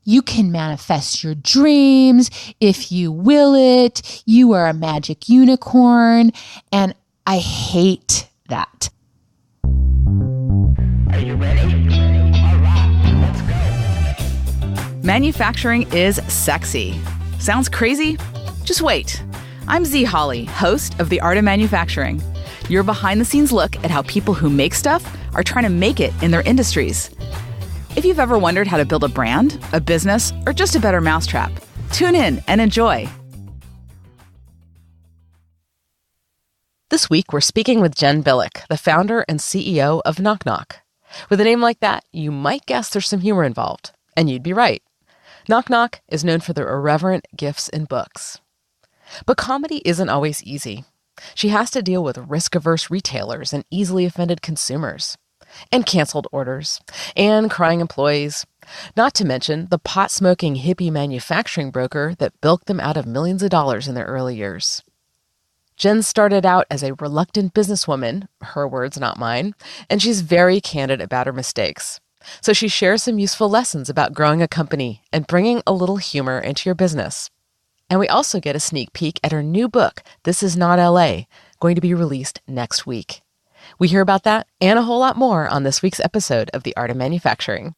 You can manifest your dreams if you will it. You are a magic unicorn. And I hate that. Are you ready? All right, let's go. Manufacturing is sexy. Sounds crazy? Just wait. I'm Z Holly, host of The Art of Manufacturing. Your behind-the-scenes look at how people who make stuff are trying to make it in their industries. If you've ever wondered how to build a brand, a business, or just a better mousetrap, tune in and enjoy. This week, we're speaking with Jen Bilik, the founder and CEO of Knock Knock. With a name like that, you might guess there's some humor involved, and you'd be right. Knock Knock is known for their irreverent gifts in books. But comedy isn't always easy. She has to deal with risk-averse retailers and easily offended consumers, and canceled orders, and crying employees, not to mention the pot-smoking hippie manufacturing broker that bilked them out of millions of dollars in their early years. Jen started out as a reluctant businesswoman, her words, not mine, and she's very candid about her mistakes. So she shares some useful lessons about growing a company and bringing a little humor into your business. And we also get a sneak peek at her new book, This Is Not LA, going to be released next week. We hear about that and a whole lot more on this week's episode of The Art of Manufacturing.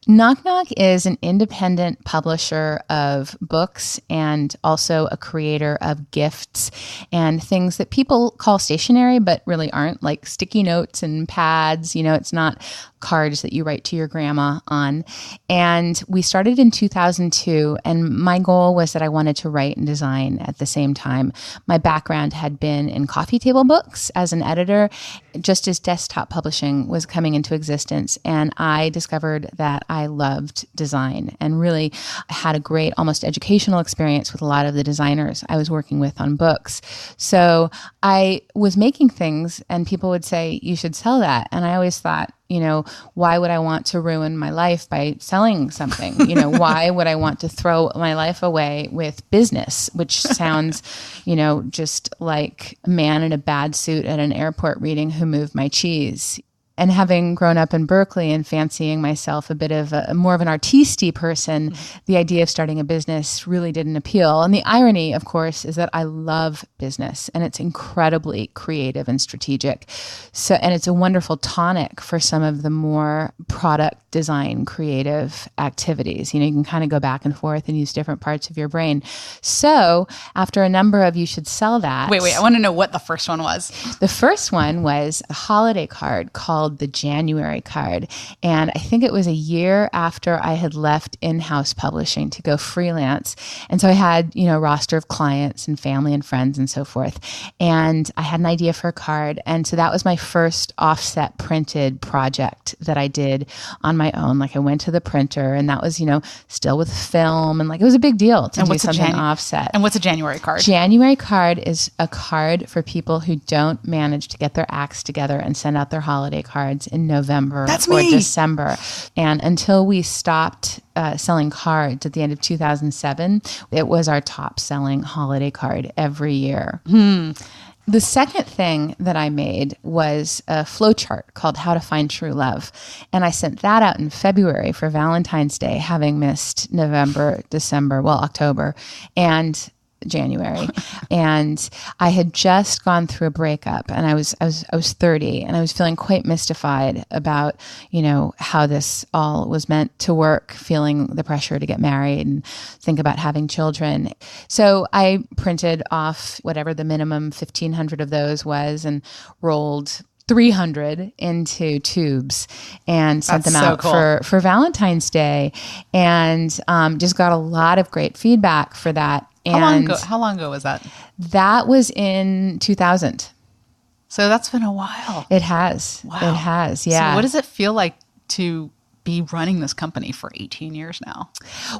Knock Knock is an independent publisher of books and also a creator of gifts and things that people call stationery, but really aren't, like sticky notes and pads. It's not cards that you write to your grandma on. And we started in 2002, and my goal was that I wanted to write and design at the same time. My background had been in coffee table books as an editor, just as desktop publishing was coming into existence. And I discovered that I loved design and really had a great, almost educational experience with a lot of the designers I was working with on books. So I was making things and people would say, you should sell that. And I always thought, why would I want to ruin my life by selling something? Why would I want to throw my life away with business, which sounds, just like a man in a bad suit at an airport reading Who Moved My Cheese. And having grown up in Berkeley and fancying myself a bit of more of an artisty person, the idea of starting a business really didn't appeal. And the irony, of course, is that I love business and it's incredibly creative and strategic. And it's a wonderful tonic for some of the more product design creative activities. You can kind of go back and forth and use different parts of your brain. So after a number of You Should Sell That. Wait, I want to know what the first one was. The first one was a holiday card called the January card. And I think it was a year after I had left in-house publishing to go freelance. And so I had, a roster of clients and family and friends and so forth. And I had an idea for a card. And so that was my first offset printed project that I did on my own. Like I went to the printer and that was, still with film and it was a big deal to do something offset. And what's a January card? January card is a card for people who don't manage to get their acts together and send out their holiday cards in November or December. And until we stopped selling cards at the end of 2007, it was our top selling holiday card every year. The second thing that I made was a flowchart called How to Find True Love. And I sent that out in February for Valentine's Day, having missed November, December, October, and January. And I had just gone through a breakup and I was 30 and I was feeling quite mystified about, how this all was meant to work, feeling the pressure to get married and think about having children. So I printed off whatever the minimum 1,500 of those was and rolled 300 into tubes and sent them out for Valentine's Day, and just got a lot of great feedback for that. And how long ago was that? That was in 2000. So that's been a while. It has. Wow. It has. Yeah. So what does it feel like to be running this company for 18 years now?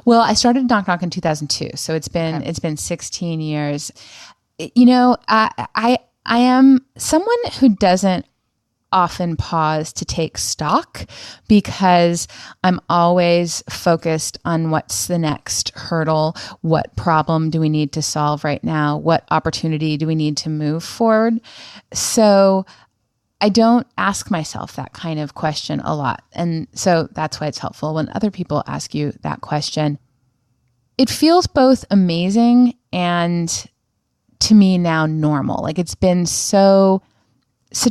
Well, I started Knock Knock in 2002, so it's been 16 years. I am someone who doesn't often pause to take stock because I'm always focused on what's the next hurdle, what problem do we need to solve right now, what opportunity do we need to move forward. So I don't ask myself that kind of question a lot. And so that's why it's helpful when other people ask you that question. It feels both amazing and, to me now, normal. Like, it's been such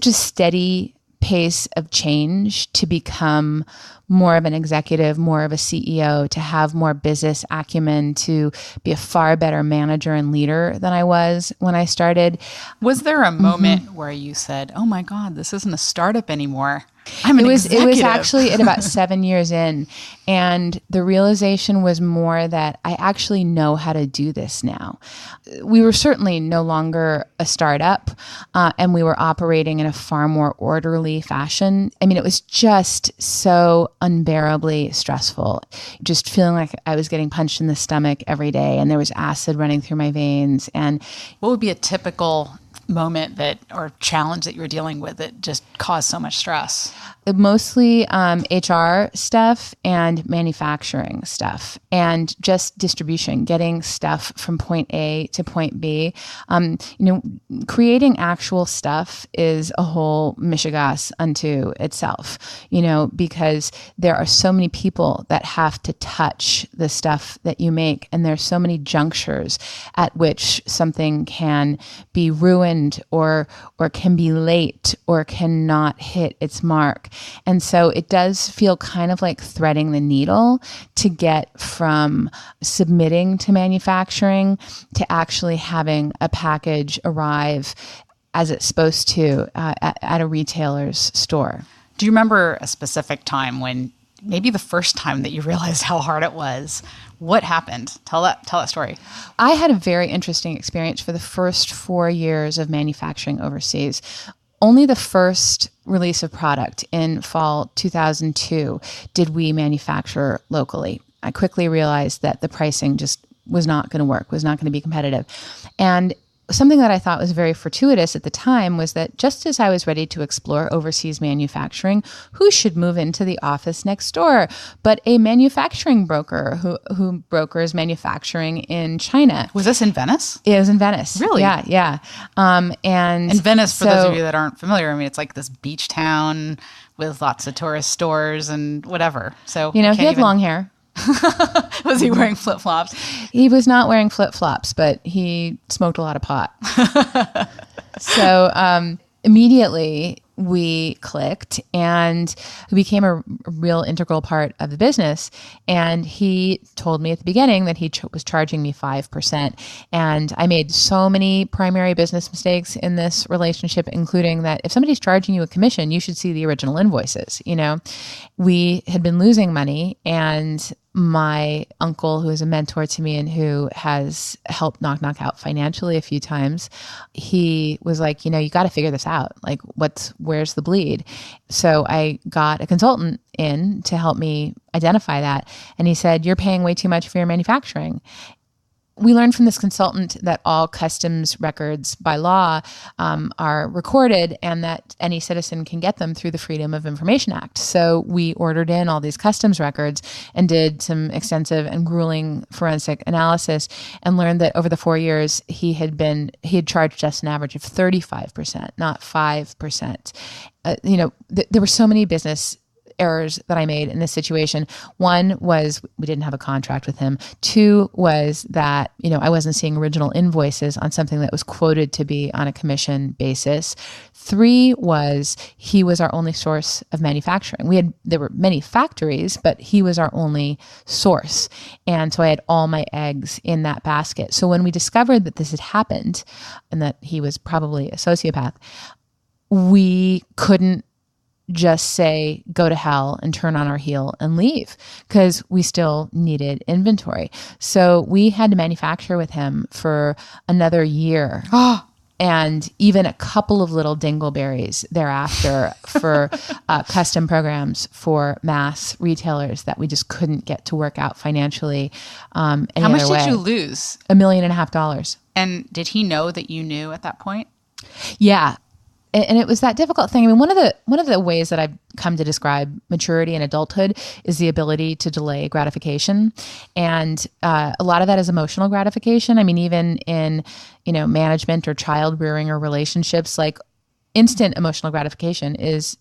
a steady pace of change to become more of an executive, more of a CEO, to have more business acumen, to be a far better manager and leader than I was when I started. Was there a moment where you said, oh my God, this isn't a startup anymore? I'm an executive. It was actually at about 7 years in. And the realization was more that I actually know how to do this now. We were certainly no longer a startup, and we were operating in a far more orderly fashion. I mean, it was just so unbearably stressful, just feeling like I was getting punched in the stomach every day and there was acid running through my veins. And what would be a typical moment or challenge that you were dealing with that just caused so much stress? Mostly HR stuff and manufacturing stuff and just distribution, getting stuff from point A to point B. Creating actual stuff is a whole mishigas unto itself, because there are so many people that have to touch the stuff that you make. And there's so many junctures at which something can be ruined or can be late or cannot hit its mark. And so it does feel kind of like threading the needle to get from submitting to manufacturing to actually having a package arrive as it's supposed to at a retailer's store. Do you remember a specific time when maybe the first time that you realized how hard it was? What happened? Tell that story. I had a very interesting experience for the first 4 years of manufacturing overseas. Only the first release of product in fall 2002 did we manufacture locally. I quickly realized that the pricing just was not going to work, was not going to be competitive. And something that I thought was very fortuitous at the time was that just as I was ready to explore overseas manufacturing, who should move into the office next door but a manufacturing broker who brokers manufacturing in China. Was this in Venice? It was in Venice. Really? Yeah. And Venice, for those of you that aren't familiar, I mean, it's like this beach town with lots of tourist stores and whatever. So he had long hair. Was he wearing flip-flops? He was not wearing flip-flops, but he smoked a lot of pot. So immediately we clicked and we became a real integral part of the business. And he told me at the beginning that he was charging me 5%. And I made so many primary business mistakes in this relationship, including that if somebody's charging you a commission, you should see the original invoices. We had been losing money, and my uncle, who is a mentor to me and who has helped Knock Knock out financially a few times, he was like, you got to figure this out. Like, where's the bleed? So I got a consultant in to help me identify that. And he said, you're paying way too much for your manufacturing. We learned from this consultant that all customs records by law are recorded and that any citizen can get them through the Freedom of Information Act. So we ordered in all these customs records and did some extensive and grueling forensic analysis and learned that over the 4 years he had charged us an average of 35%, not 5%. There were so many business errors that I made in this situation. One was we didn't have a contract with him. Two was that, I wasn't seeing original invoices on something that was quoted to be on a commission basis. Three was he was our only source of manufacturing. There were many factories, but he was our only source. And so I had all my eggs in that basket. So when we discovered that this had happened and that he was probably a sociopath, we couldn't just say, go to hell and turn on our heel and leave, because we still needed inventory. So we had to manufacture with him for another year. And even a couple of little dingleberries thereafter for custom programs for mass retailers that we just couldn't get to work out financially. How much did you lose? $1.5 million. And did he know that you knew at that point? Yeah. And it was that difficult thing. I mean, one of the ways that I've come to describe maturity and adulthood is the ability to delay gratification. And a lot of that is emotional gratification. I mean, even in, management or child rearing or relationships, like instant emotional gratification is,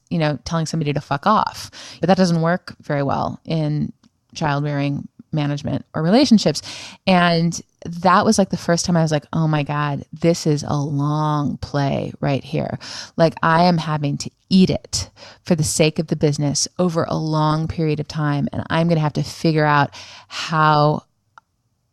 telling somebody to fuck off. But that doesn't work very well in child-rearing management or relationships. And that was like the first time I was like, oh my God, this is a long play right here. Like I am having to eat it for the sake of the business over a long period of time. And I'm going to have to figure out how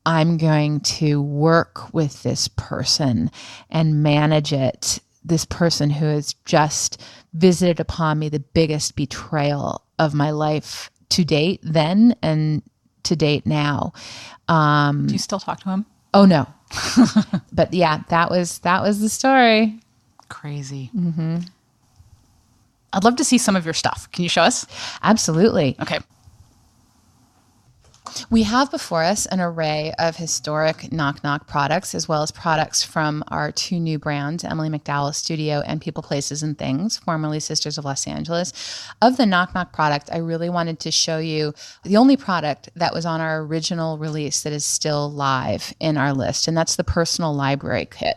I'm going to work with this person and manage it. This person who has just visited upon me the biggest betrayal of my life to date then and to date now. Do you still talk to him? Oh no. But yeah, that was the story. Crazy. Mm-hmm. I'd love to see some of your stuff. Can you show us? Absolutely. Okay. We have before us an array of historic Knock Knock products, as well as products from our two new brands, Emily McDowell Studio and People, Places, and Things, formerly Sisters of Los Angeles. Of the Knock Knock product, I really wanted to show you the only product that was on our original release that is still live in our list, and that's the Personal Library Kit.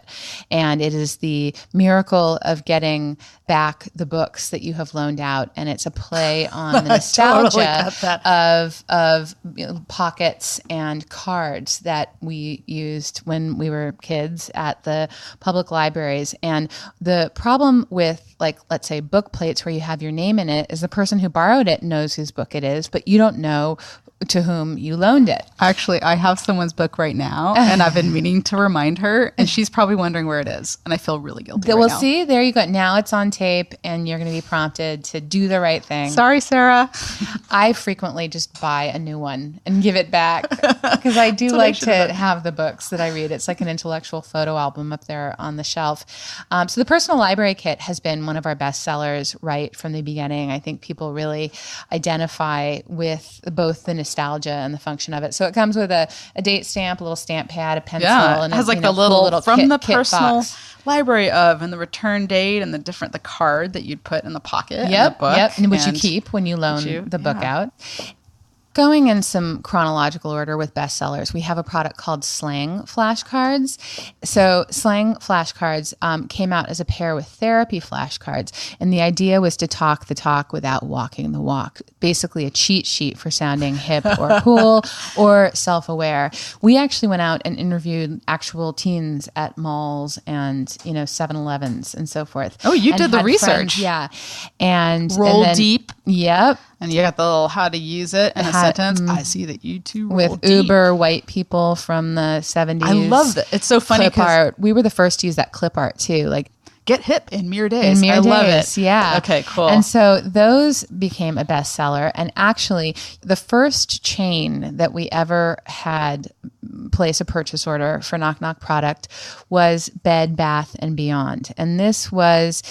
And it is the miracle of getting back the books that you have loaned out, and it's a play on the nostalgia of pockets and cards that we used when we were kids at the public libraries. And the problem with, like, let's say book plates where you have your name in it is the person who borrowed it knows whose book it is, but you don't know to whom you loaned it. Actually, I have someone's book right now, and I've been meaning to remind her, and she's probably wondering where it is, and I feel really guilty right now. See, there you go. Now it's on tape, and you're going to be prompted to do the right thing. Sorry, Sarah. I frequently just buy a new one and give it back because I do like to have the books that I read. It's like an intellectual photo album up there on the shelf. So the Personal Library Kit has been one of our best sellers right from the beginning. I think people really identify with both the nostalgia and the function of it. So it comes with a date stamp, a little stamp pad, a pencil, and it has like the little from the personal library of, and the return date, and the card that you'd put in the pocket in the book. Yep, and which you keep when you loan the book out. Going in some chronological order with bestsellers, we have a product called Slang Flashcards. So Slang Flashcards came out as a pair with Therapy Flashcards, and the idea was to talk the talk without walking the walk. Basically a cheat sheet for sounding hip or cool or self-aware. We actually went out and interviewed actual teens at malls and 7-Elevens and so forth. Oh, you did the research. Yeah. And Roll deep. Yep. And you got the little how to use it in a sentence. I see that you two roll with deep. uber white people from the 70s. I love that. It's so funny. Clip art. We were the first to use that clip art too. Like, get hip in mere days. I love it. Yeah. Okay, cool. And so those became a bestseller. And actually, the first chain that we ever had place a purchase order for Knock Knock product was Bed Bath & Beyond. And this was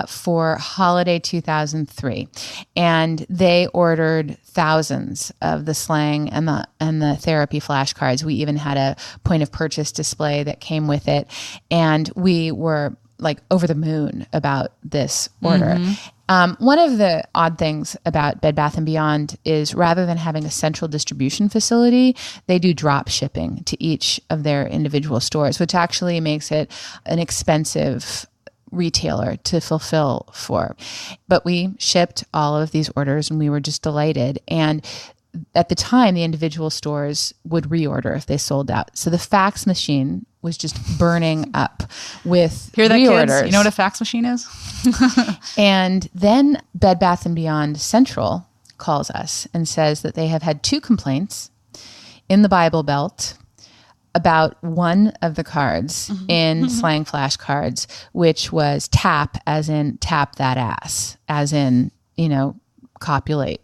for holiday 2003. And they ordered thousands of the Slang and the Therapy flashcards. We even had a point of purchase display that came with it. And we were like over the moon about this order. One of the odd things about Bed Bath & Beyond is rather than having a central distribution facility, they do drop shipping to each of their individual stores, which actually makes it an expensive retailer to fulfill for. But we shipped all of these orders and we were just delighted. And at the time, the individual stores would reorder if they sold out. So the fax machine was just burning up with reorders. Kids? You know what a fax machine is? And then Bed Bath & Beyond Central calls us and says that they have had 2 complaints in the Bible Belt about one of the cards in Slang Flashcards, which was tap, as in tap that ass, as in, copulate,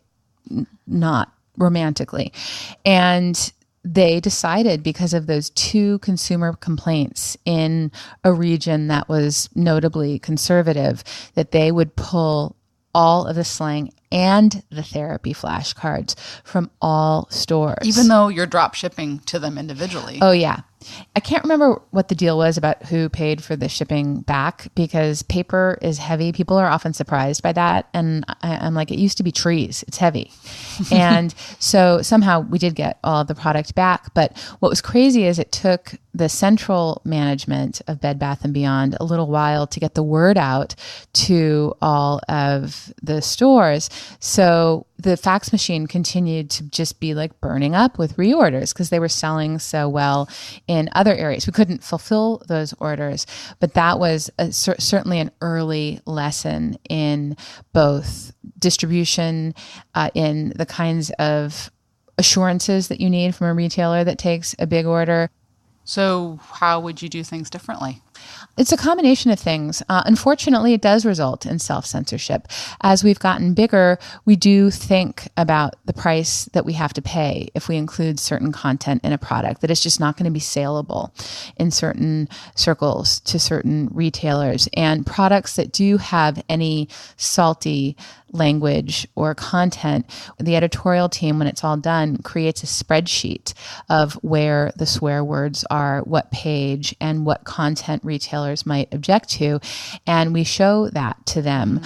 not romantically. And they decided, because of those 2 consumer complaints in a region that was notably conservative, that they would pull all of the Slang and the Therapy flashcards from all stores. Even though you're drop shipping to them individually. Oh, yeah. I can't remember what the deal was about who paid for the shipping back, because paper is heavy. People are often surprised by that. And I'm like, it used to be trees. It's heavy. And so somehow we did get all of the product back. But what was crazy is it took the central management of Bed Bath & Beyond a little while to get the word out to all of the stores. So the fax machine continued to just be like burning up with reorders because they were selling so well in other areas. We couldn't fulfill those orders, but that was certainly an early lesson in both distribution, in the kinds of assurances that you need from a retailer that takes a big order. So how would you do things differently? It's a combination of things. Unfortunately, it does result in self-censorship. As we've gotten bigger, we do think about the price that we have to pay if we include certain content in a product, that it's just not going to be saleable in certain circles to certain retailers. And products that do have any salty language or content, the editorial team, when it's all done, creates a spreadsheet of where the swear words are, what page, and what content retailers might object to. And we show that to them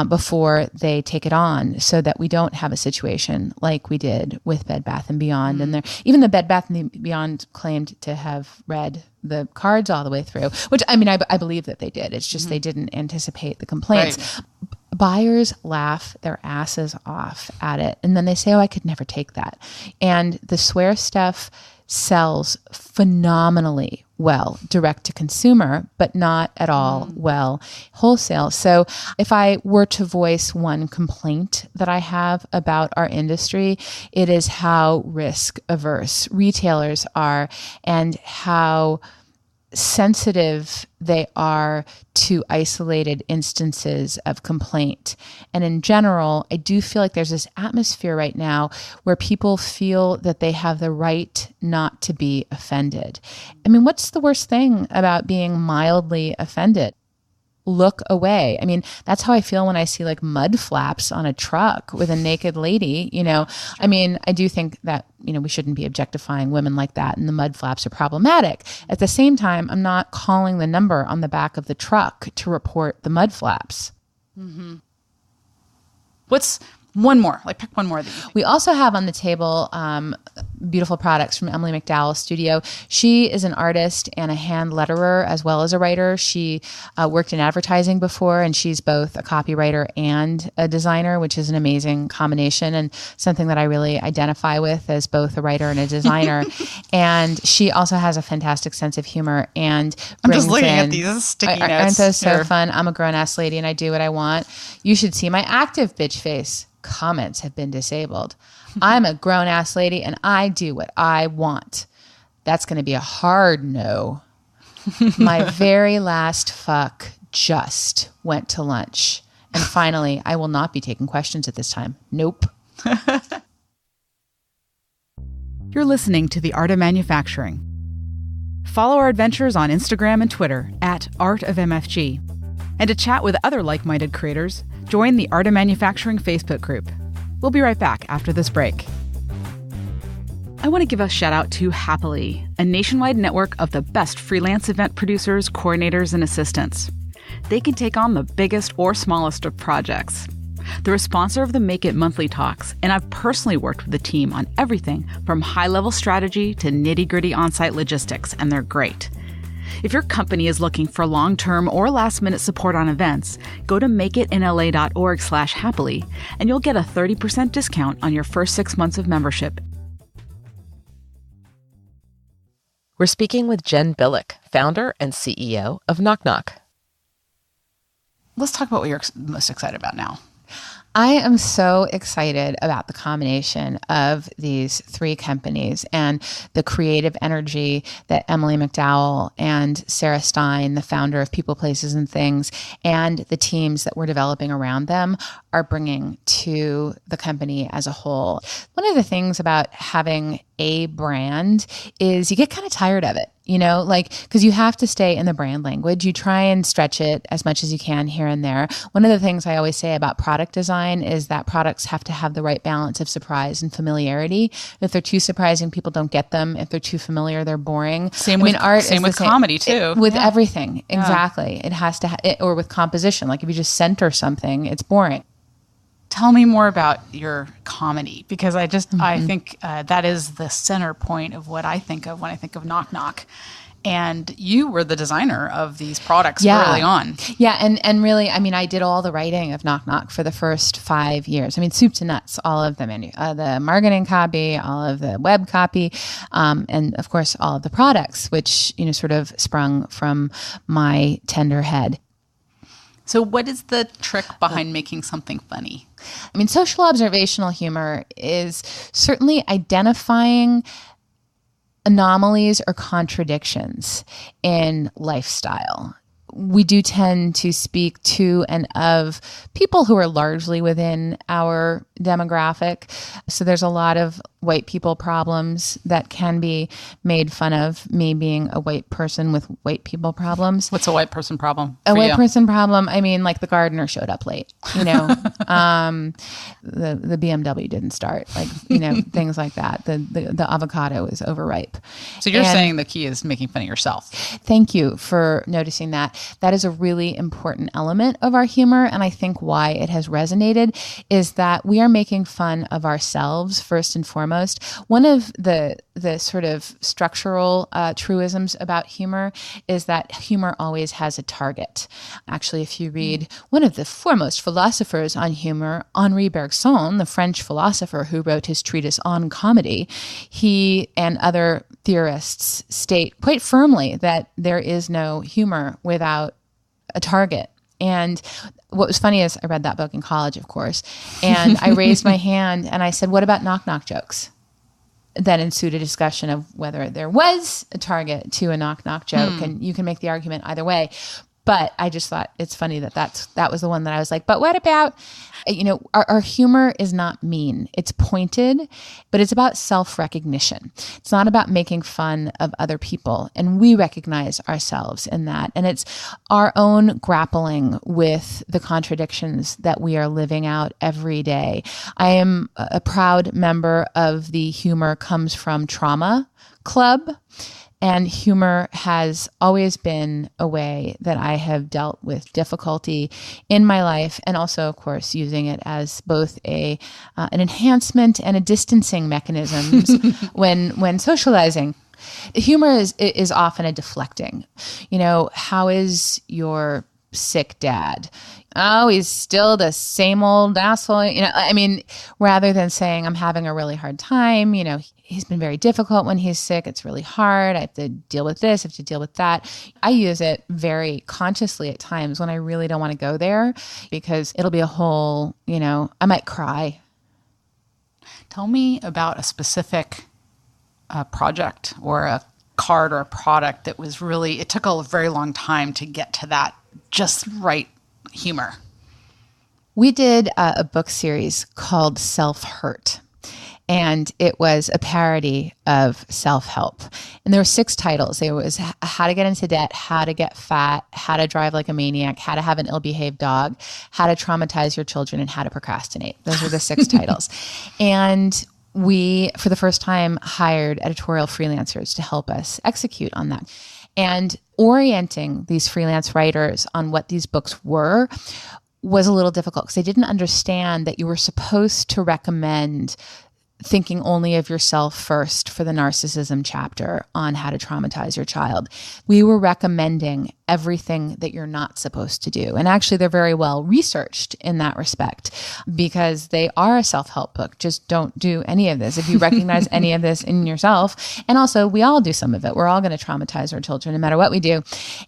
before they take it on, so that we don't have a situation like we did with Bed Bath & Beyond. And even the Bed Bath & Beyond claimed to have read the cards all the way through, which I mean, I believe that they did. It's just they didn't anticipate the complaints. Right. Buyers laugh their asses off at it. And then they say, oh, I could never take that. And the swear stuff sells phenomenally well direct to consumer, but not at all well wholesale. So if I were to voice one complaint that I have about our industry, it is how risk averse retailers are and how sensitive they are to isolated instances of complaint. And in general, I do feel like there's this atmosphere right now where people feel that they have the right not to be offended. I mean, what's the worst thing about being mildly offended? Look away. I mean, that's how I feel when I see like mud flaps on a truck with a naked lady, you know. I mean, I do think that, you know, we shouldn't be objectifying women like that, and the mud flaps are problematic. At the same time, I'm not calling the number on the back of the truck to report the mud flaps. Mm-hmm. What's one more? Like, pick one more. We also have on the table beautiful products from Emily McDowell's studio. She is an artist and a hand letterer as well as a writer. She worked in advertising before, and she's both a copywriter and a designer, which is an amazing combination and something that I really identify with as both a writer and a designer. And she also has a fantastic sense of humor and I'm just looking at these sticky notes. Aren't those so fun? I'm a grown-ass lady and I do what I want. You should see my active bitch face. Comments have been disabled. I'm a grown-ass lady and I do what I want. That's going to be a hard no. My very last fuck just went to lunch. And finally, I will not be taking questions at this time. Nope. You're listening to The Art of Manufacturing. Follow our adventures on Instagram and Twitter at Art of MFG. And to chat with other like-minded creators, join the Art of Manufacturing Facebook group. We'll be right back after this break. I want to give a shout out to Happily, a nationwide network of the best freelance event producers, coordinators, and assistants. They can take on the biggest or smallest of projects. They're a sponsor of the Make It monthly talks, and I've personally worked with the team on everything from high-level strategy to nitty-gritty on-site logistics, and they're great. If your company is looking for long-term or last-minute support on events, go to makeitinla.org/happily, and you'll get a 30% discount on your first 6 months of membership. We're speaking with Jen Bilik, founder and CEO of Knock Knock. Let's talk about what you're most excited about now. I am so excited about the combination of these three companies and the creative energy that Emily McDowell and Sarah Stein, the founder of People, Places, and Things, and the teams that we're developing around them are bringing to the company as a whole. One of the things about having a brand is you get kind of tired of it, because you have to stay in the brand language. You try and stretch it as much as you can here and there. One of the things I always say about product design is that products have to have the right balance of surprise and familiarity. If they're too surprising, people don't get them. If they're too familiar, they're boring. Same with comedy too. With everything, exactly. It has to, or with composition. Like if you just center something, it's boring. Tell me more about your comedy, because I think that is the center point of what I think of when I think of Knock Knock. And you were the designer of these products early on. Yeah, and really, I did all the writing of Knock Knock for the first 5 years. Soup to nuts, all of them, the marketing copy, all of the web copy, and of course, all of the products, which sort of sprung from my tender head. So what is the trick behind making something funny? Social observational humor is certainly identifying anomalies or contradictions in lifestyle. We do tend to speak to and of people who are largely within our demographic. So there's a lot of white people problems that can be made fun of, me being a white person with white people problems. What's a white person problem? A white person problem, like the gardener showed up late, the BMW didn't start, things like that. The avocado is overripe. So you're saying the key is making fun of yourself. Thank you for noticing that. That is a really important element of our humor. And I think why it has resonated is that we are making fun of ourselves first and foremost. One of the sort of structural truisms about humor is that humor always has a target. Actually, if you read one of the foremost philosophers on humor, Henri Bergson, the French philosopher who wrote his treatise on comedy, he and other theorists state quite firmly that there is no humor without a target. And what was funny is I read that book in college, of course, and I raised my hand and I said, what about knock-knock jokes? Then ensued a discussion of whether there was a target to a knock-knock joke, and you can make the argument either way. But I just thought it's funny that was the one that I was like, but what about, our humor is not mean. It's pointed, but it's about self-recognition. It's not about making fun of other people. And we recognize ourselves in that. And it's our own grappling with the contradictions that we are living out every day. I am a proud member of the Humor Comes From Trauma Club. And humor has always been a way that I have dealt with difficulty in my life, and also, of course, using it as both an enhancement and a distancing mechanism when socializing. Humor is often a deflecting. How is your sick dad? Oh, he's still the same old asshole. Rather than saying I'm having a really hard time, he's been very difficult when he's sick. It's really hard. I have to deal with this. I have to deal with that. I use it very consciously at times when I really don't want to go there, because it'll be a whole, I might cry. Tell me about a specific project or a card or a product that was really, it took a very long time to get to that just right humor. We did a book series called Self-Hurt, and it was a parody of self-help. And there were 6 titles. There was How to Get Into Debt, How to Get Fat, How to Drive Like a Maniac, How to Have an Ill-Behaved Dog, How to Traumatize Your Children, and How to Procrastinate. Those were the 6 titles. And we, for the first time, hired editorial freelancers to help us execute on that. And orienting these freelance writers on what these books were was a little difficult, because they didn't understand that you were supposed to recommend thinking only of yourself first for the narcissism chapter on how to traumatize your child. We were recommending everything that you're not supposed to do. And actually, they're very well researched in that respect, because they are a self-help book. Just don't do any of this. If you recognize any of this in yourself, and also we all do some of it. We're all going to traumatize our children no matter what we do.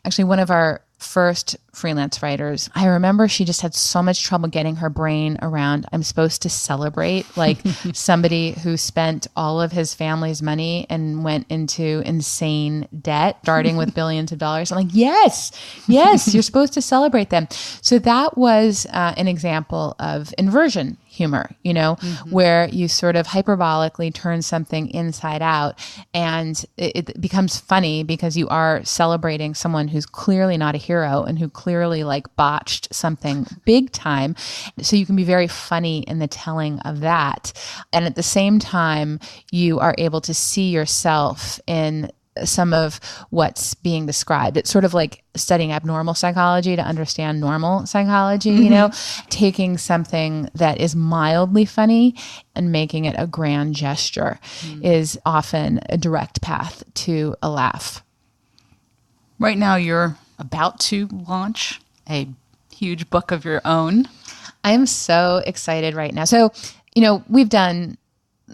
Actually, one of our first freelance writers, I remember she just had so much trouble getting her brain around, I'm supposed to celebrate like somebody who spent all of his family's money and went into insane debt, starting with billions of dollars. I'm like, yes, you're supposed to celebrate them. So that was an example of inversion humor, where you sort of hyperbolically turn something inside out, and it becomes funny because you are celebrating someone who's clearly not a hero and who clearly like botched something big time. So you can be very funny in the telling of that. And at the same time, you are able to see yourself in some of what's being described. It's sort of like studying abnormal psychology to understand normal psychology, taking something that is mildly funny and making it a grand gesture is often a direct path to a laugh. Right now, you're about to launch a huge book of your own. I am so excited right now. So, we've done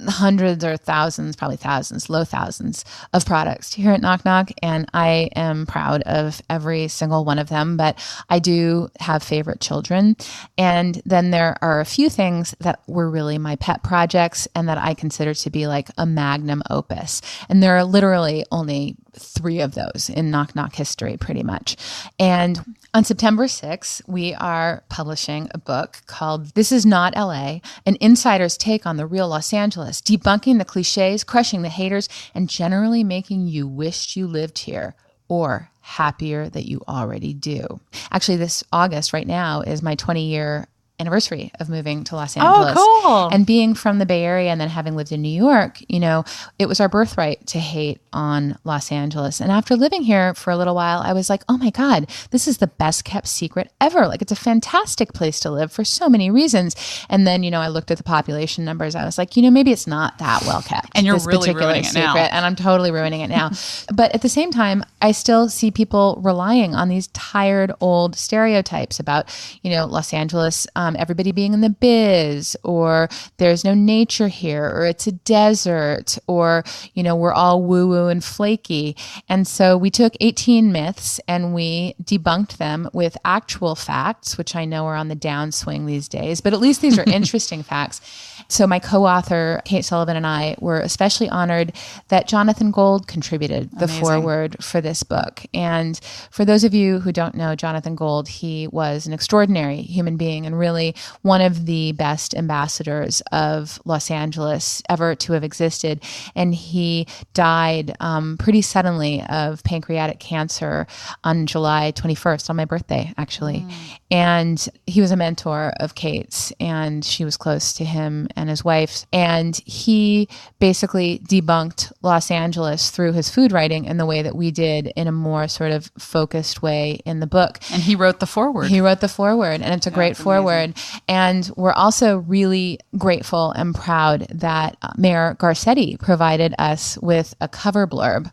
hundreds or thousands, probably thousands, low thousands of products here at Knock Knock. And I am proud of every single one of them, but I do have favorite children. And then there are a few things that were really my pet projects and that I consider to be like a magnum opus. And there are literally only 3 of those in Knock Knock history, pretty much. And on September 6th, we are publishing a book called This Is Not LA, an insider's take on the real Los Angeles, debunking the cliches, crushing the haters, and generally making you wish you lived here or happier that you already do. Actually, this August right now is my 20-year anniversary of moving to Los Angeles. Oh, cool. And being from the Bay Area and then having lived in New York, it was our birthright to hate on Los Angeles. And after living here for a little while, I was like, oh my God, this is the best kept secret ever. Like, it's a fantastic place to live for so many reasons. And then, I looked at the population numbers. I was like, maybe it's not that well kept. And you're this really particular ruining it secret, now. And I'm totally ruining it now. But at the same time, I still see people relying on these tired old stereotypes about, Los Angeles, everybody being in the biz, or there's no nature here, or it's a desert, or, we're all woo-woo and flaky. And so we took 18 myths and we debunked them with actual facts, which I know are on the downswing these days, but at least these are interesting facts. So my co-author, Kate Sullivan, and I were especially honored that Jonathan Gold contributed the foreword for this book. And for those of you who don't know Jonathan Gold, he was an extraordinary human being and really one of the best ambassadors of Los Angeles ever to have existed. And he died pretty suddenly of pancreatic cancer on July 21st, on my birthday, actually. And he was a mentor of Kate's, and she was close to him and his wife. And he basically debunked Los Angeles through his food writing in the way that we did in a more sort of focused way in the book. And he wrote the foreword. He wrote the foreword, and it's a great foreword. And we're also really grateful and proud that Mayor Garcetti provided us with a cover blurb.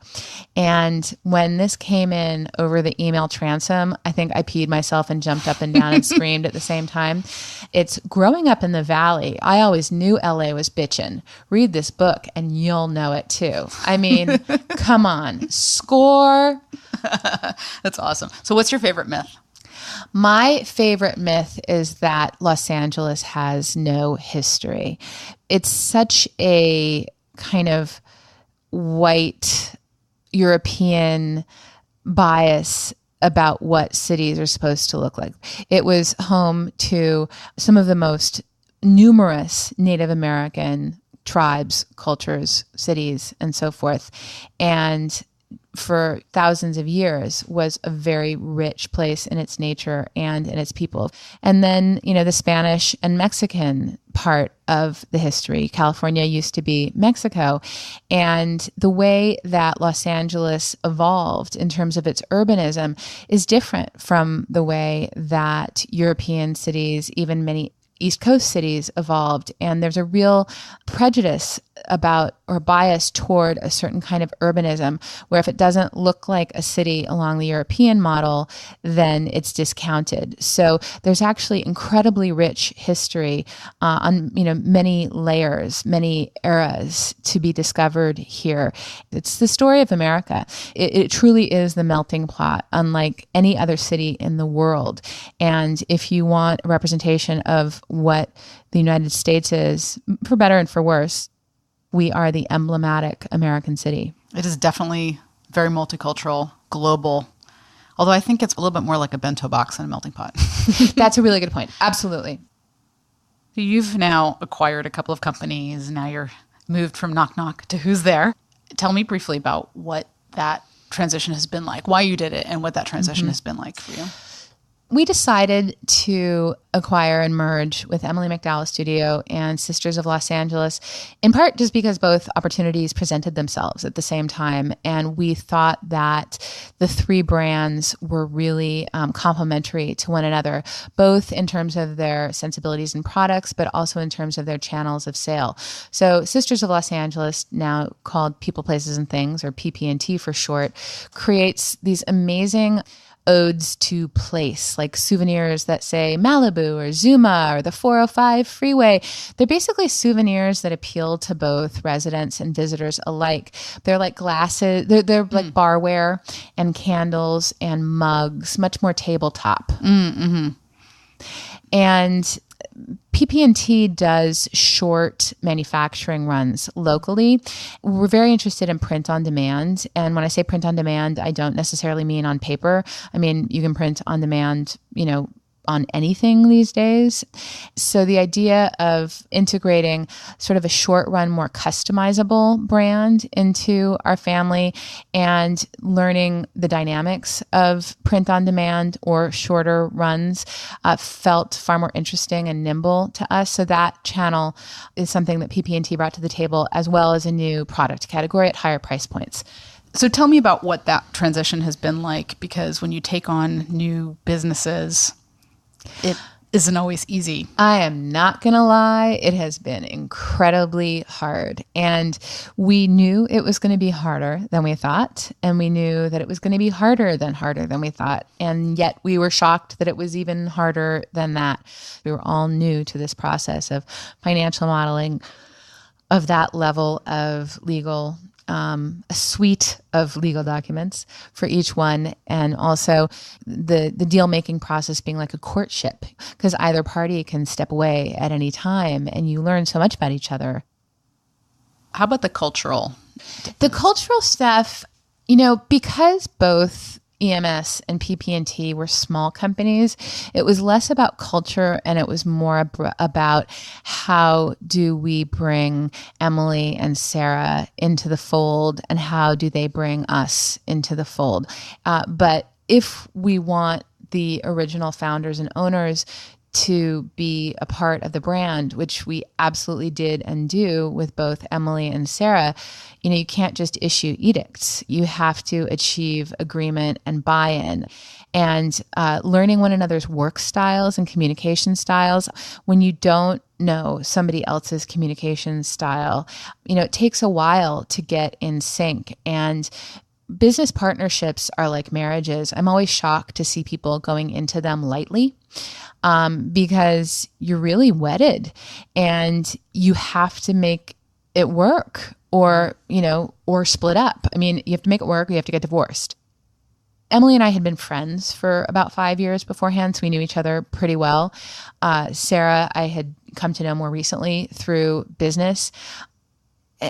And when this came in over the email transom, I think I peed myself and jumped up and down and screamed at the same time. It's growing up in the Valley. I always knew LA was bitchin'. Read this book and you'll know it too. I mean, come on, score. That's awesome. So what's your favorite myth? My favorite myth is that Los Angeles has no history. It's such a kind of white European bias about what cities are supposed to look like. It was home to some of the most numerous Native American tribes, cultures, cities, and so forth. And for thousands of years was a very rich place in its nature and in its people. And then, the Spanish and Mexican part of the history. California used to be Mexico. And the way that Los Angeles evolved in terms of its urbanism is different from the way that European cities, even many East Coast cities, evolved. And there's a real prejudice about or bias toward a certain kind of urbanism, where if it doesn't look like a city along the European model, then it's discounted. So there's actually incredibly rich history on many layers, many eras to be discovered here. It's the story of America. It truly is the melting pot, unlike any other city in the world. And if you want a representation of what the United States is, for better and for worse, we are the emblematic American city. It is definitely very multicultural, global, although I think it's a little bit more like a bento box than a melting pot. That's a really good point. Absolutely. You've now acquired a couple of companies. Now you're moved from Knock Knock to Who's There. Tell me briefly about what that transition has been like, why you did it, and what that transition has been like for you. We decided to acquire and merge with Emily McDowell Studio and Sisters of Los Angeles, in part just because both opportunities presented themselves at the same time. And we thought that the three brands were really complementary to one another, both in terms of their sensibilities and products, but also in terms of their channels of sale. So Sisters of Los Angeles, now called People, Places, and Things, or PP&T for short, creates these amazing odes to place, like souvenirs that say Malibu or Zuma or the 405 freeway. They're basically souvenirs that appeal to both residents and visitors alike. They're like glasses, they're like barware and candles and mugs, much more tabletop. And PP&T does short manufacturing runs locally. We're very interested in print on demand. And when I say print on demand, I don't necessarily mean on paper. I mean, you can print on demand, on anything these days. So the idea of integrating sort of a short run, more customizable brand into our family and learning the dynamics of print on demand or shorter runs felt far more interesting and nimble to us. So that channel is something that PP&T brought to the table, as well as a new product category at higher price points. So tell me about what that transition has been like, because when you take on new businesses, it isn't always easy. I am not going to lie. It has been incredibly hard. And we knew it was going to be harder than we thought. And we knew that it was going to be harder than we thought. And yet we were shocked that it was even harder than that. We were all new to this process of financial modeling, of that level of legal, a suite of legal documents for each one, and also the deal making process being like a courtship, because either party can step away at any time, and you learn so much about each other. How about the cultural? The cultural stuff, because both EMS and PP&T were small companies, it was less about culture and it was more about how do we bring Emily and Sarah into the fold and how do they bring us into the fold. But if we want the original founders and owners to be a part of the brand, which we absolutely did and do with both Emily and Sarah, you can't just issue edicts. You have to achieve agreement and buy-in. And learning one another's work styles and communication styles, when you don't know somebody else's communication style, it takes a while to get in sync. And business partnerships are like marriages. I'm always shocked to see people going into them lightly. Because you're really wedded and you have to make it work or split up. I mean, you have to make it work or you have to get divorced. Emily and I had been friends for about 5 years beforehand, so we knew each other pretty well. Sarah, I had come to know more recently through business.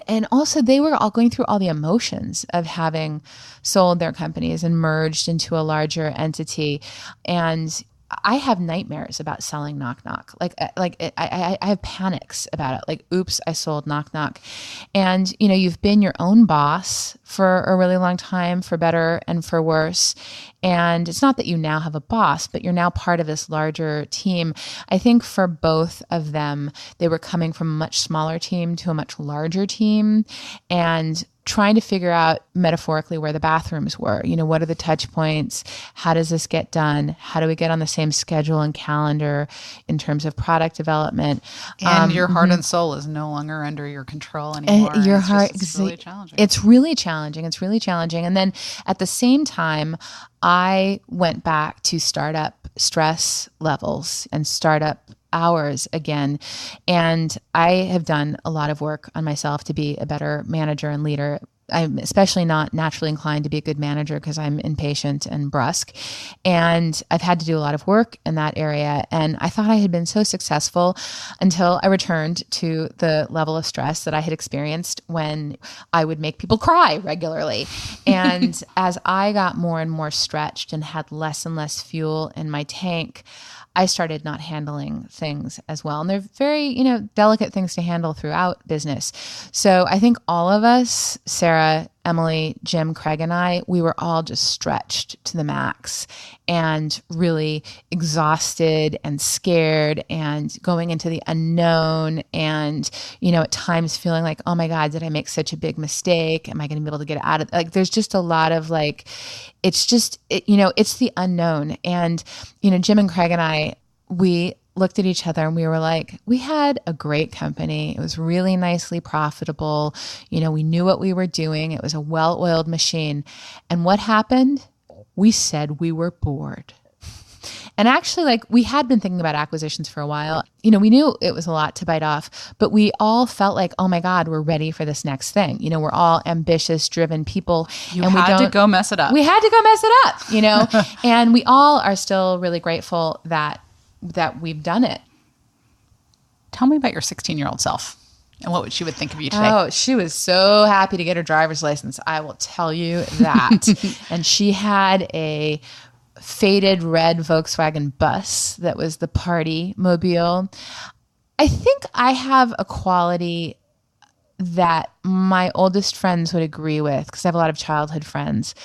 And also they were all going through all the emotions of having sold their companies and merged into a larger entity. And I have nightmares about selling Knock Knock. I have panics about it. Like, oops, I sold Knock Knock. And, you've been your own boss for a really long time, for better and for worse. And it's not that you now have a boss, but you're now part of this larger team. I think for both of them, they were coming from a much smaller team to a much larger team and trying to figure out metaphorically where the bathrooms were. What are the touch points? How does this get done? How do we get on the same schedule and calendar in terms of product development? And your heart and soul is no longer under your control anymore. And your It's heart, it's really challenging. It's really challenging. It's really challenging. And then at the same time, I went back to startup stress levels and startup hours again. And I have done a lot of work on myself to be a better manager and leader. I'm especially not naturally inclined to be a good manager because I'm impatient and brusque. And I've had to do a lot of work in that area. And I thought I had been so successful until I returned to the level of stress that I had experienced when I would make people cry regularly. And as I got more and more stretched and had less and less fuel in my tank, I started not handling things as well. And they're very, delicate things to handle throughout business. So I think all of us, Sarah, Emily, Jim, Craig, and I, we were all just stretched to the max and really exhausted and scared and going into the unknown and, at times feeling like, oh my God, did I make such a big mistake? Am I going to be able to get out of it? There's just a lot of it's the unknown. And, Jim and Craig and I, we looked at each other and we were like, we had a great company. It was really nicely profitable. We knew what we were doing. It was a well-oiled machine. And what happened? We said we were bored. And actually, we had been thinking about acquisitions for a while. We knew it was a lot to bite off, but we all felt like, oh my God, we're ready for this next thing. We're all ambitious, driven people. We had to go mess it up. We had to go mess it up, and we all are still really grateful that we've done it. Tell me about your 16-year-old self and what she would think of you today. Oh, she was so happy to get her driver's license. I will tell you that. And she had a faded red Volkswagen bus that was the party mobile. I think I have a quality that my oldest friends would agree with because I have a lot of childhood friends.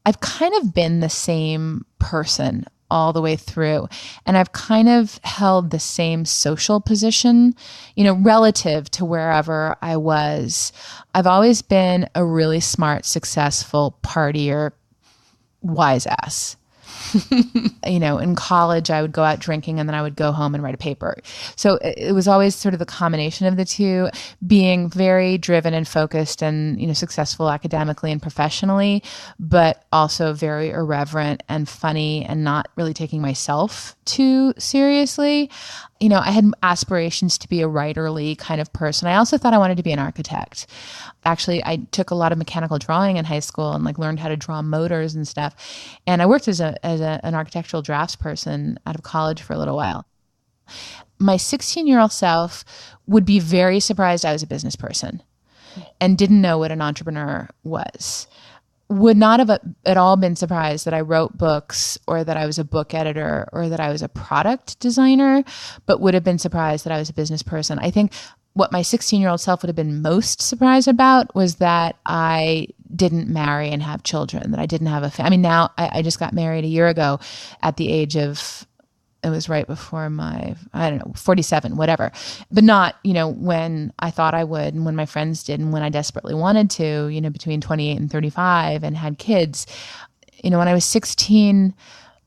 I've kind of been the same person all the way through. And I've kind of held the same social position, relative to wherever I was. I've always been a really smart, successful partier, wise ass. In college, I would go out drinking and then I would go home and write a paper. So it was always sort of the combination of the two, being very driven and focused and, successful academically and professionally, but also very irreverent and funny and not really taking myself too seriously. I had aspirations to be a writerly kind of person. I also thought I wanted to be an architect. Actually, I took a lot of mechanical drawing in high school and learned how to draw motors and stuff. And I worked as an architectural draftsperson out of college for a little while. My 16-year-old self would be very surprised I was a business person and didn't know what an entrepreneur was. Would not have at all been surprised that I wrote books or that I was a book editor or that I was a product designer, but would have been surprised that I was a business person. I think what my 16-year-old self would have been most surprised about was that I didn't marry and have children, that I didn't have a family. Now I just got married a year ago at the age of, it was right before my, 47, whatever. But not, when I thought I would and when my friends did and when I desperately wanted to, between 28 and 35 and had kids. When I was 16,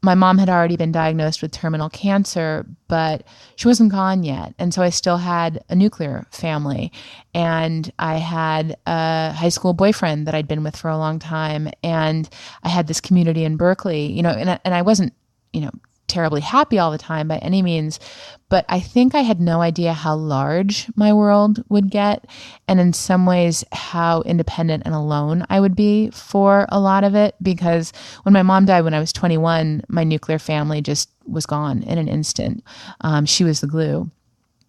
my mom had already been diagnosed with terminal cancer, but she wasn't gone yet. And so I still had a nuclear family. And I had a high school boyfriend that I'd been with for a long time. And I had this community in Berkeley, and I wasn't, terribly happy all the time by any means, but I think I had no idea how large my world would get, and in some ways how independent and alone I would be for a lot of it, because when my mom died when I was 21, my nuclear family just was gone in an instant. She was the glue.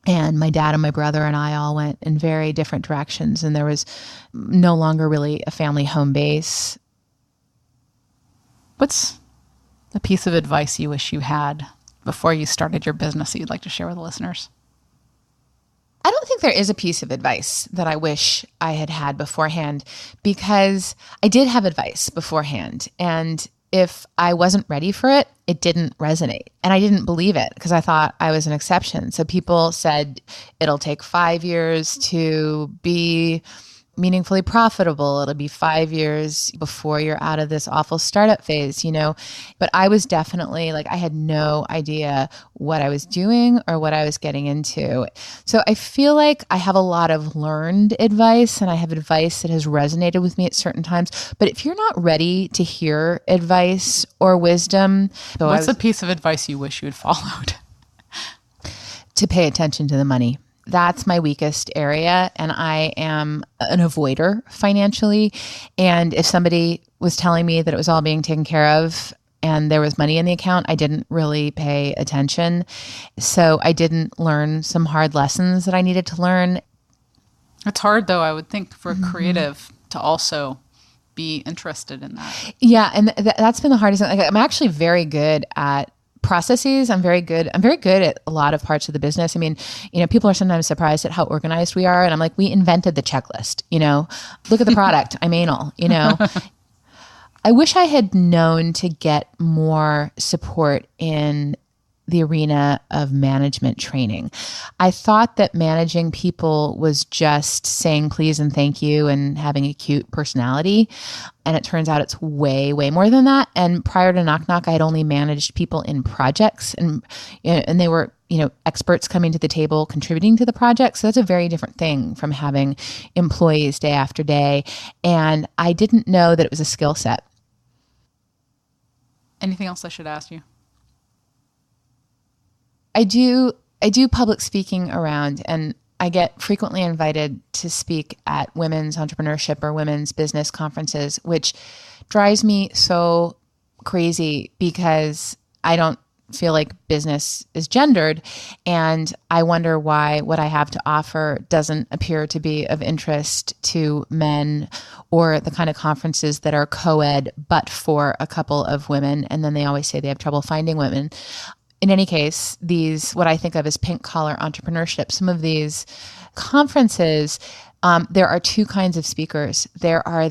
And my dad and my brother and I all went in very different directions, and there was no longer really a family home base. What's a piece of advice you wish you had before you started your business that you'd like to share with the listeners? I don't think there is a piece of advice that I wish I had had beforehand, because I did have advice beforehand. And if I wasn't ready for it, it didn't resonate. And I didn't believe it because I thought I was an exception. So people said it'll take 5 years to be meaningfully profitable. It'll be 5 years before you're out of this awful startup phase, But I was definitely I had no idea what I was doing or what I was getting into. So I feel like I have a lot of learned advice, and I have advice that has resonated with me at certain times. But if you're not ready to hear advice or wisdom, what's a piece of advice you wish you had followed? To pay attention to the money. That's my weakest area, and I am an avoider financially. And if somebody was telling me that it was all being taken care of and there was money in the account, I didn't really pay attention. So I didn't learn some hard lessons that I needed to learn. It's hard, though, I would think, for a creative to also be interested in that. Yeah, and that's been the hardest thing. I'm actually very good at processes. I'm very good at a lot of parts of the business. I mean, people are sometimes surprised at how organized we are. And I'm like, we invented the checklist, look at the product. I'm anal, I wish I had known to get more support in the arena of management training. I thought that managing people was just saying please and thank you and having a cute personality. And it turns out it's way, way more than that. And prior to Knock Knock, I had only managed people in projects, and they were, experts coming to the table, contributing to the project. So that's a very different thing from having employees day after day. And I didn't know that it was a skill set. Anything else I should ask you? I do public speaking around, and I get frequently invited to speak at women's entrepreneurship or women's business conferences, which drives me so crazy because I don't feel like business is gendered. And I wonder why what I have to offer doesn't appear to be of interest to men, or the kind of conferences that are co-ed, but for a couple of women. And then they always say they have trouble finding women. In any case, these, what I think of as pink collar entrepreneurship, some of these conferences, there are two kinds of speakers. There are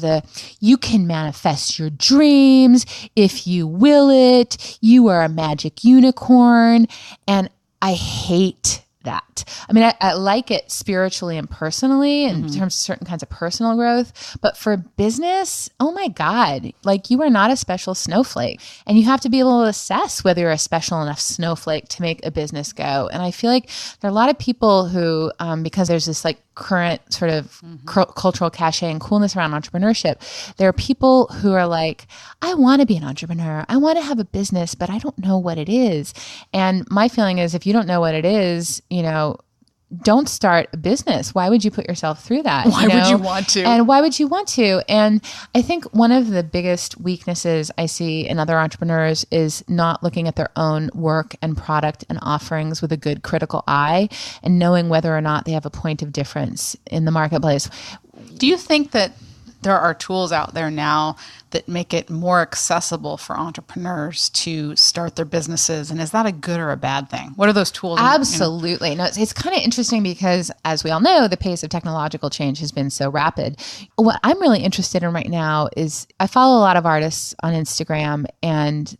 you can manifest your dreams if you will it. You are a magic unicorn. And I hate that. I mean, I like it spiritually and personally in terms of certain kinds of personal growth, but for business, oh my God, you are not a special snowflake, and you have to be able to assess whether you're a special enough snowflake to make a business go. And I feel like there are a lot of people who, because there's this current sort of cultural cachet and coolness around entrepreneurship, there are people who are like, I want to be an entrepreneur. I want to have a business, but I don't know what it is. And my feeling is, if you don't know what it is, don't start a business. Why would you put yourself through that? Why would you want to? And why would you want to? And I think one of the biggest weaknesses I see in other entrepreneurs is not looking at their own work and product and offerings with a good critical eye, and knowing whether or not they have a point of difference in the marketplace. Do you think that there are tools out there now that make it more accessible for entrepreneurs to start their businesses? And is that a good or a bad thing? What are those tools? Absolutely. No, it's kind of interesting because, as we all know, the pace of technological change has been so rapid. What I'm really interested in right now is, I follow a lot of artists on Instagram, and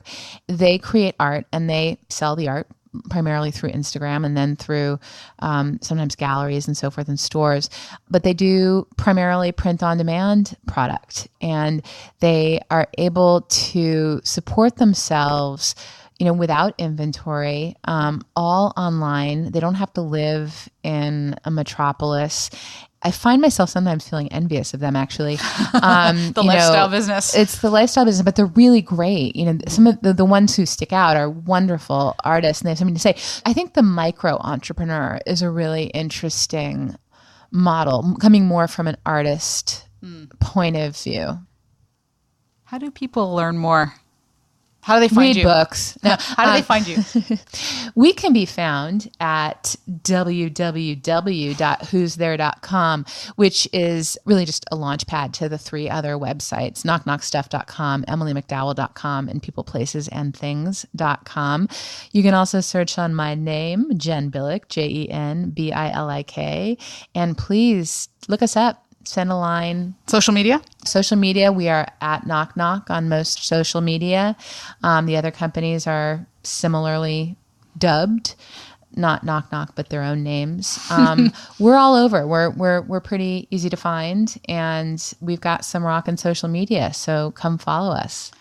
they create art and they sell the art primarily through Instagram, and then through sometimes galleries and so forth in stores. But they do primarily print on demand product, and they are able to support themselves without inventory, all online. They don't have to live in a metropolis. I find myself sometimes feeling envious of them, actually. The lifestyle business. It's the lifestyle business, but they're really great. Some of the ones who stick out are wonderful artists, and they have something to say. I think the micro entrepreneur is a really interesting model, coming more from an artist point of view. How do people learn more? How do they find Read you? books. No, How do they find you? we can be found at www.whosthere.com, which is really just a launch pad to the 3 other websites, knockknockstuff.com, emilymcdowell.com, and peopleplacesandthings.com. You can also search on my name, Jen Bilik, JenBilik, and please look us up. Send a line. Social media? Social media, we are at Knock Knock on most social media. The other companies are similarly dubbed, not Knock Knock, but their own names. We're all over. We're pretty easy to find, and we've got some rockin' social media. So come follow us.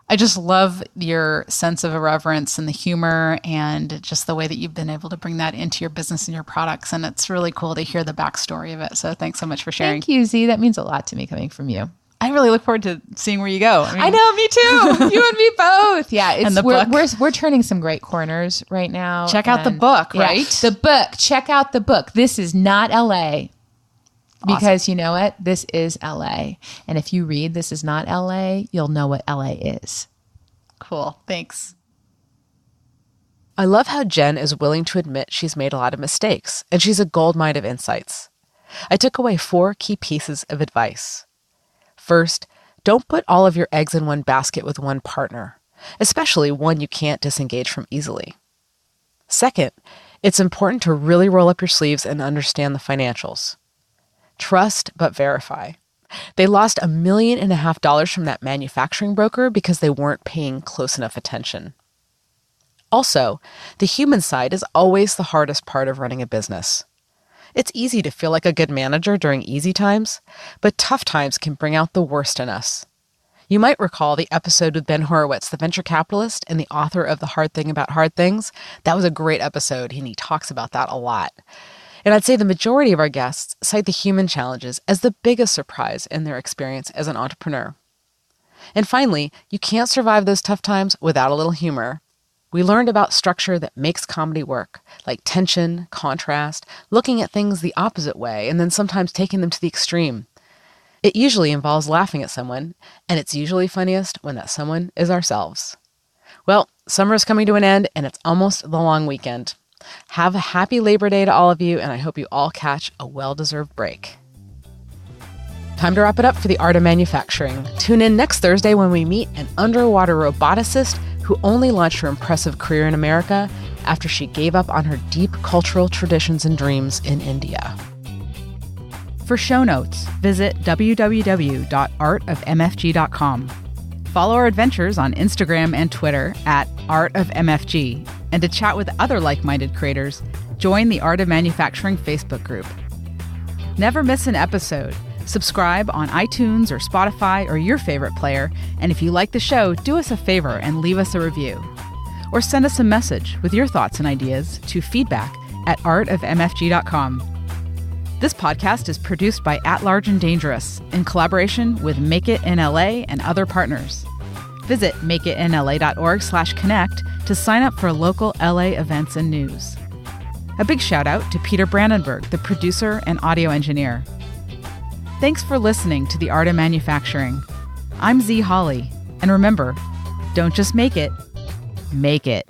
I just love your sense of irreverence and the humor and just the way that you've been able to bring that into your business and your products. And it's really cool to hear the backstory of it. So thanks so much for sharing. Thank you, Z. That means a lot to me coming from you. I really look forward to seeing where you go. I know, me too. You and me both. Yeah, And the book. We're turning some great corners right now. Check out the book, right? Yeah, the book. Check out the book. This is not LA. Because you know what? This is LA. And if you read This Is Not LA, you'll know what LA is. Cool. Thanks. I love how Jen is willing to admit she's made a lot of mistakes, and she's a goldmine of insights. I took away 4 key pieces of advice. First, don't put all of your eggs in one basket with one partner, especially one you can't disengage from easily. Second, it's important to really roll up your sleeves and understand the financials. Trust but verify. They lost $1.5 million from that manufacturing broker because they weren't paying close enough attention. Also, the human side is always the hardest part of running a business. It's easy to feel like a good manager during easy times, but tough times can bring out the worst in us. You might recall the episode with Ben Horowitz, the venture capitalist and the author of The Hard Thing About Hard Things. That was a great episode, and he talks about that a lot. And I'd say the majority of our guests cite the human challenges as the biggest surprise in their experience as an entrepreneur. And finally, you can't survive those tough times without a little humor. We learned about structure that makes comedy work, like tension, contrast, looking at things the opposite way, and then sometimes taking them to the extreme. It usually involves laughing at someone, and it's usually funniest when that someone is ourselves. Well, summer is coming to an end, and it's almost the long weekend. Have a happy Labor Day to all of you, and I hope you all catch a well-deserved break. Time to wrap it up for The Art of Manufacturing. Tune in next Thursday when we meet an underwater roboticist who only launched her impressive career in America after she gave up on her deep cultural traditions and dreams in India. For show notes, visit www.artofmfg.com. Follow our adventures on Instagram and Twitter at artofmfg. And to chat with other like-minded creators, join the Art of Manufacturing Facebook group. Never miss an episode. Subscribe on iTunes or Spotify or your favorite player, and if you like the show, do us a favor and leave us a review. Or send us a message with your thoughts and ideas to feedback@artofmfg.com. This podcast is produced by At Large and Dangerous in collaboration with Make It in LA and other partners. Visit makeitinla.org/connect to sign up for local LA events and news. A big shout out to Peter Brandenburg, the producer and audio engineer. Thanks for listening to The Art of Manufacturing. I'm Z Holly, and remember, don't just make it, make it.